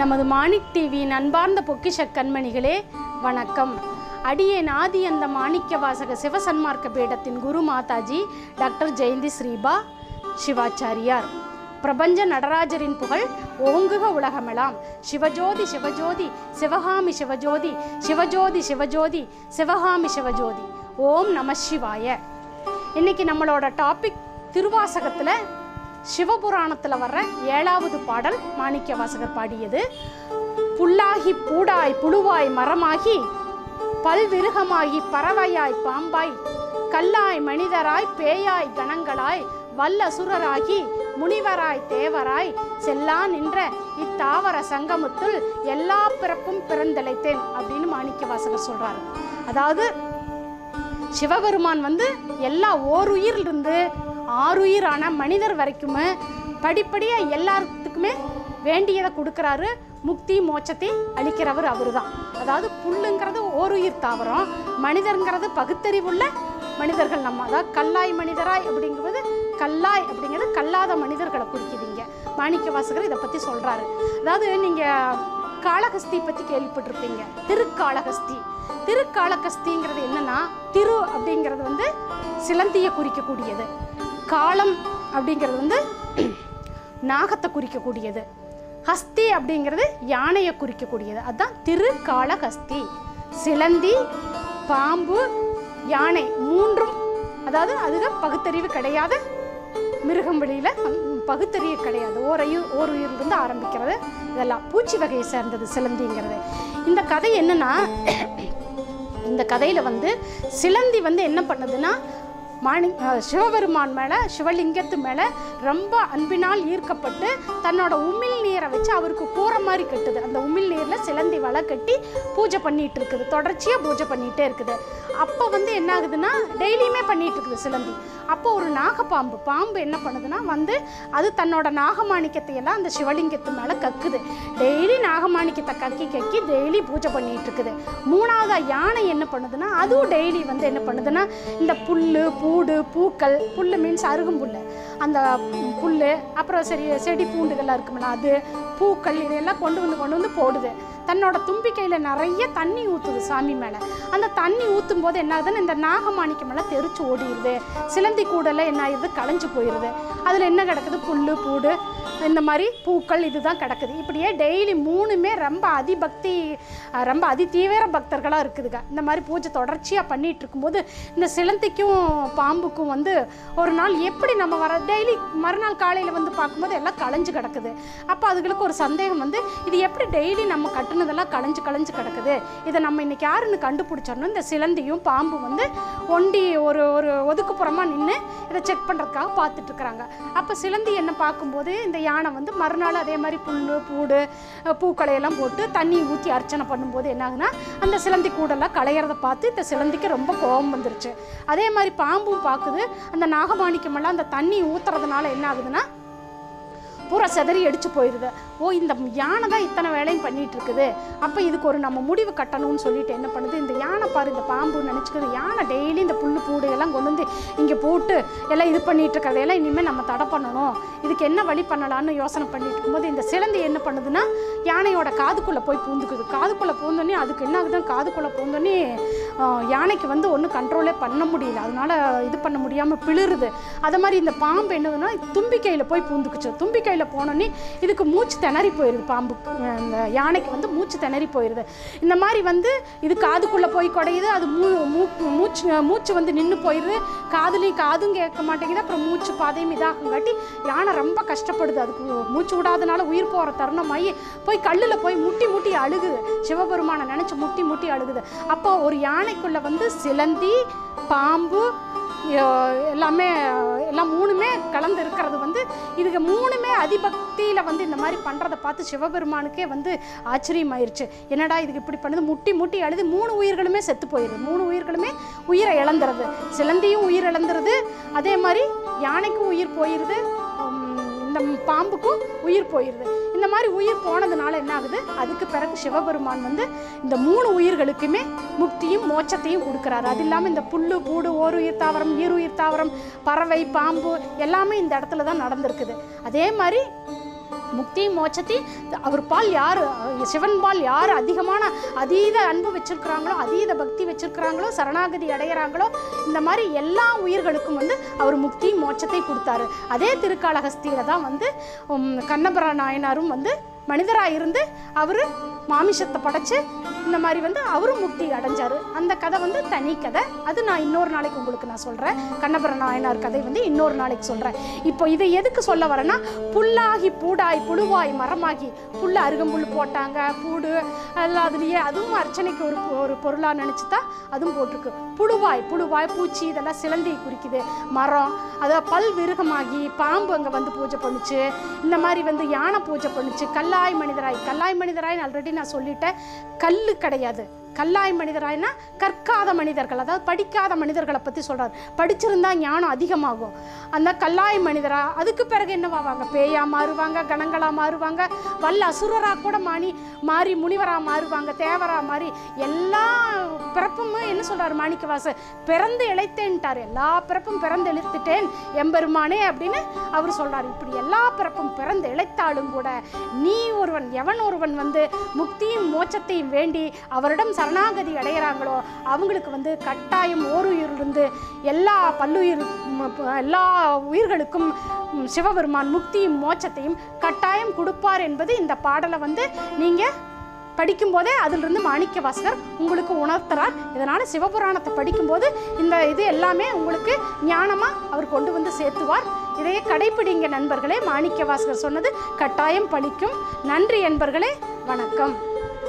நமது மாணிக் டிவியின் அன்பார்ந்த பொக்கிஷ கண்மணிகளே வணக்கம். அடியேன் ஆதி அந்த மாணிக்க வாசக சிவசன்மார்க்க பீடத்தின் குரு மாதாஜி டாக்டர் ஜெயந்தி ஸ்ரீபா சிவாச்சாரியார். பிரபஞ்ச நடராஜரின் புகழ் ஓங்குக உலகமெல்லாம். சிவஜோதி சிவஜோதி சிவகாமி சிவஜோதி சிவஜோதி சிவஜோதி சிவகாமி சிவஜோதி. ஓம் நம சிவாய. இன்னைக்கு நம்மளோட டாபிக் திருவாசகத்தில் சிவபுராணத்தில் வர்ற 7வது பாடல் மாணிக்க வாசகர் பாடியது. புல்லாகி பூடாய் புழுவாய் மரமாகி பல்விருகமாகி பறவையாய் பாம்பாய் கல்லாய் மனிதராய் பேயாய் கணங்களாய் வல்ல சுரராகி முனிவராய் தேவராய் செல்லா நின்ற இத்தாவர சங்கமத்துள் எல்லா பிறப்பும் பிறந்தழைத்தேன் அப்படின்னு மாணிக்க வாசகர் சொல்றாரு. அதாவது சிவபெருமான் எல்லா ஓருயிரிலிருந்து 6 உயிரான மனிதர் வரைக்குமே படிப்படியாக எல்லாத்துக்குமே வேண்டியதை கொடுக்குறாரு. முக்தி மோட்சத்தை அளிக்கிறவர் அவரு தான். அதாவது புல்லுங்கிறது ஓருயிர் தாவரம், மனிதர்ங்கிறது பகுத்தறிவுள்ள மனிதர்கள் நம்ம. அதாவது கல்லாய் மனிதராய் அப்படிங்கிறது கல்லாத மனிதர்களை குறிக்குதுங்க. மாணிக்க வாசகர் இதை பற்றி சொல்கிறாரு. அதாவது நீங்கள் காளஹஸ்தி பற்றி கேள்விப்பட்டிருப்பீங்க. திருக்காளஹஸ்திங்கிறது என்னன்னா, திரு அப்படிங்கிறது சிலந்தியை குறிக்கக்கூடியது, காலம் அப்படிங்கிறது நாகத்தை குறிக்கக்கூடியது, ஹஸ்தி அப்படிங்கிறது யானையை குறிக்கக்கூடியது. அதுதான் திருக்காளஹஸ்தி. சிலந்தி, பாம்பு, யானை மூன்றும், அதாவது அதுக்கு பகுத்தறிவு கிடையாது, மிருகம் வெளியில் பகுத்தறிவு கிடையாது, ஓர் உயிரிலிருந்து ஆரம்பிக்கிறது. இதெல்லாம் பூச்சி வகையை சேர்ந்தது சிலந்திங்கிறது. இந்த கதை என்னன்னா, இந்த கதையில் சிலந்தி என்ன பண்ணுதுன்னா, சிவபெருமான் மேலே, சிவலிங்கத்து மேலே ரொம்ப அன்பினால் ஈர்க்கப்பட்டு தன்னோட உமிழ் நீரை வச்சு அவருக்கு கூரை மாதிரி கட்டுது. அந்த உமிழ் நீரில் சிலந்தி வலை கட்டி பூஜை பண்ணிகிட்டு இருக்குது, தொடர்ச்சியாக பூஜை பண்ணிகிட்டே இருக்குது. அப்போ என்ன ஆகுதுன்னா, டெய்லியுமே பண்ணிகிட்டு இருக்குது சிலந்தி. அப்போ ஒரு பாம்பு என்ன பண்ணுதுன்னா, அது தன்னோட நாகமாணிக்கத்தை எல்லாம் அந்த சிவலிங்கத்து மேலே கக்குது. டெய்லி நாகமாணிக்கத்தை கக்கி டெய்லி பூஜை பண்ணிகிட்டு இருக்குது. 3வது யானை என்ன பண்ணுதுன்னா, அதுவும் டெய்லி என்ன பண்ணுதுன்னா, இந்த புல்லு பூடு பூக்கள், புல்லு மீன்ஸ் அருகும் அந்த புல், அப்புறம் செடி பூண்டுகள்லாம் இருக்குமில்ல, அது பூக்கள், இதெல்லாம் கொண்டு வந்து போடுது. தன்னோட தும்பிக்கையில் நிறைய தண்ணி ஊற்றுது சாமி மேலே. அந்த தண்ணி ஊற்றும் போது என்ன ஆகுதுன்னு, இந்த நாகமாணிக்கம் எல்லாம் தெரிச்சு ஓடிடுது. சிலந்தி கூடெல்லாம் என்ன ஆயிடுது, களைஞ்சு போயிடுது. அதில் என்ன கிடக்குது, புல் பூடு இந்த மாதிரி பூக்கள், இதுதான் கிடக்குது. இப்படியே டெய்லி 3மே ரொம்ப அதி தீவிர பக்தர்களாக இருக்குதுங்க. இந்த மாதிரி பூஜை தொடர்ச்சியாக பண்ணிகிட்டு இருக்கும்போது இந்த சிலந்திக்கும் பாம்புக்கும் ஒரு நாள் எப்படி நம்ம டெய்லி மறுநாள் காலையில் பார்க்கும்போது எல்லாம் களைஞ்சு கிடக்குது. அப்போ அதுகளுக்கு ஒரு சந்தேகம், இது எப்படி டெய்லி நம்ம கட்டுனதெல்லாம் களைஞ்சு கிடக்குது, இதை நம்ம இன்னைக்கு யாருன்னு கண்டுபிடிச்சோன்னு இந்த சிலந்தியும் பாம்பு ஒண்டி ஒரு ஒதுக்குப்புறமாக நின்று இதை செக் பண்ணுறதுக்காக பார்த்துட்டு இருக்கிறாங்க. அப்போ சிலந்தி என்ன பார்க்கும்போது, இந்த யானை மறுநாள் அதே மாதிரி புல் பூடு பூக்களையெல்லாம் போட்டு தண்ணி ஊற்றி அர்ச்சனை பண்ணும்போது என்ன ஆகுதுன்னா, அந்த சிலந்தி கூடெல்லாம் களையிறத பார்த்து இந்த சிலந்திக்கு ரொம்ப கோபம் வந்துருச்சு. அதே மாதிரி பாம்பும் பார்க்குது, அந்த நாகமாணிக்கமெல்லாம் அந்த தண்ணி ஊற்றுறதுனால என்ன ஆகுதுன்னா, பூரா செதறி அடிச்சு போயிடுது. இந்த யானை தான் இத்தனை வேலையும் பண்ணிட்டு இருக்குது, அப்போ இதுக்கு ஒரு நம்ம முடிவு கட்டணும்னு சொல்லிட்டு என்ன பண்ணுது, இந்த யானை பாரு, இந்த பாம்பு நினச்சிக்குது, யானை டெய்லி இந்த புல் பூடு எல்லாம் கொண்டு இங்கே போட்டு எல்லாம் இது பண்ணிட்டு இருக்கிறதையெல்லாம் இனிமேல் நம்ம தடை பண்ணணும், இதுக்கு என்ன வழி பண்ணலான்னு யோசனை பண்ணிட்டு இருக்கும்போது இந்த சிலந்தி என்ன பண்ணுதுன்னா, யானையோட காதுக்குள்ளே போய் பூந்துக்குது. காதுக்குள்ளே பூந்தோடனே அதுக்கு என்ன ஆகுது, காதுக்குள்ளே பூந்தோடனே யானைக்கு ஒன்றும் கண்ட்ரோலே பண்ண முடியல, அதனால இது பண்ண முடியாமல் பிளிருது. அது மாதிரி இந்த பாம்பு என்னதுன்னா, தும்பிக்கையில் போய் பூந்துக்குச்சு. தும்பிக்கையில் போனோன்னே இதுக்கு மூச்சு திணறி போயிடுது. பாம்புக்கு, இந்த யானைக்கு மூச்சு திணறி போயிடுது. இந்த மாதிரி இது காதுக்குள்ளே போய் குடையுது. அது மூச்சு நின்று போயிடுது. காதும் கேட்க மாட்டேங்குது. அப்புறம் மூச்சு பாதையும் இதாகுங்காட்டி யானை ரொம்ப கஷ்டப்படுது. அதுக்கு மூச்சு விடாதனால உயிர் போகிற தருணமாகி போய் கல்லில் போய் முட்டி அழுகுது. சிவபெருமானை நினச்சி முட்டி அழுகுது. அப்போ ஒரு யானைக்குள்ளே சிலந்தி பாம்பு எல்லாம் 3மே கலந்து இருக்கிறது இதுக்கு 3மே அதிபக்தியில் இந்த மாதிரி பண்ணுறதை பார்த்து சிவபெருமானுக்கே ஆச்சரியமாயிருச்சு. என்னடா இதுக்கு இப்படி பண்ணுது, முட்டி அழுது 3 உயிர்களுமே செத்து போயிடுது. 3 உயிர்களுமே உயிரை இழந்துறது. சிலந்தியும் உயிர் இழந்துருது, அதே மாதிரி யானைக்கும் உயிர் போயிடுது, இந்த பாம்புக்கும் உயிர் போயிடுது. இந்த மாதிரி உயிர் போனதுனால என்ன ஆகுது, அதுக்கு பிறகு சிவபெருமான் இந்த 3 உயிர்களுக்குமே முக்தியும் மோட்சத்தையும் கொடுக்குறாரு. அது இல்லாமல் இந்த புல்லு பூடு ஓருயிர் தாவரம் ஈருயிர் தாவரம் பறவை பாம்பு எல்லாமே இந்த இடத்துல தான் நடந்திருக்குது. அதே மாதிரி முக்தி மோட்சத்தை அவர் பால் யார், சிவன் பால் யார் அதிகமான அதீத அன்பு வச்சிருக்கிறாங்களோ, அதீத பக்தி வச்சிருக்கிறாங்களோ, சரணாகதி அடைகிறாங்களோ, இந்த மாதிரி எல்லா உயிர்களுக்கும் வந்து அவர் முக்தி மோட்சத்தை கொடுத்தாரு. அதே திருக்காளஹஸ்தியில தான் வந்து கண்ணபுர நாயனாரும் வந்து மனிதராக இருந்து அவர் மாமிசத்தை படைச்சு இந்த மாதிரி வந்து அவரும் முக்தி அடைஞ்சார். அந்த கதை வந்து தனி கதை. அது நான் இன்னொரு நாளைக்கு உங்களுக்கு நான் சொல்கிறேன். கண்ணபுர நாயனார் கதை வந்து இன்னொரு நாளைக்கு சொல்கிறேன். இப்போ இதை எதுக்கு சொல்ல வரேன்னா, புல்லாகி பூடாய் புழுவாய் மரமாகி, புல் அருகம்புல் போட்டாங்க, பூடு எல்லாம் அதுலேயே, அதுவும் அர்ச்சனைக்கு ஒரு பொருளாக நினச்சி தான் அதுவும் போட்டிருக்கு. புழுவாய் பூச்சி இதெல்லாம் சிலந்தி குறிக்குது. மரம் அதை பல் விருகமாகி பாம்பு அங்கே வந்து பூஜை பண்ணுச்சு. இந்த மாதிரி வந்து யானை பூஜை பண்ணுச்சு. கல்லாய் மனிதராய் ஆல்ரெடி நான் சொல்லிட்டேன். கல் கிடையாது. கல்லாய் மனிதராய்னா கற்காத மனிதர்கள், அதாவது படிக்காத மனிதர்களை பற்றி சொல்கிறார். படிச்சிருந்தா ஞானம் அதிகமாகும். அந்த கல்லாய் மனிதரா அதுக்கு பிறகு என்னவாவாங்க, பேயா மாறுவாங்க, கணங்களாக மாறுவாங்க, வல்ல அசுரராக கூட மாறி முனிவராக மாறுவாங்க, தேவராக மாறி எல்லா பிறப்பும் என்ன சொல்கிறார் மாணிக்கவாசர், பிறந்து இழைத்தேன்ட்டார். எல்லா பிறப்பும் பிறந்து இழுத்துட்டேன் எம்பெருமானே அப்படின்னு அவர் சொல்கிறார். இப்படி எல்லா பிறப்பும் பிறந்து இழைத்தாலும் கூட நீ ஒருவன், எவன் ஒருவன் வந்து முக்தியும் மோட்சத்தையும் வேண்டி அவரிடம் சரணாகதி அடைகிறாங்களோ அவங்களுக்கு வந்து கட்டாயம் ஓருயிரிலிருந்து எல்லா எல்லா உயிர்களுக்கும் சிவபெருமான் முக்தியும் மோட்சத்தையும் கட்டாயம் கொடுப்பார் என்பது இந்த பாடலை வந்து நீங்கள் படிக்கும்போதே அதிலிருந்து மாணிக்கவாசகர் உங்களுக்கு உணர்த்துறார். இதனால் சிவபுராணத்தை படிக்கும்போது இந்த இது எல்லாமே உங்களுக்கு ஞானமாக அவர் கொண்டு வந்து சேர்த்துவார். இதையே கடைப்பிடிங்க நண்பர்களே. மாணிக்கவாசகர் சொன்னது கட்டாயம் பலிக்கும். நன்றி நண்பர்களே, வணக்கம்.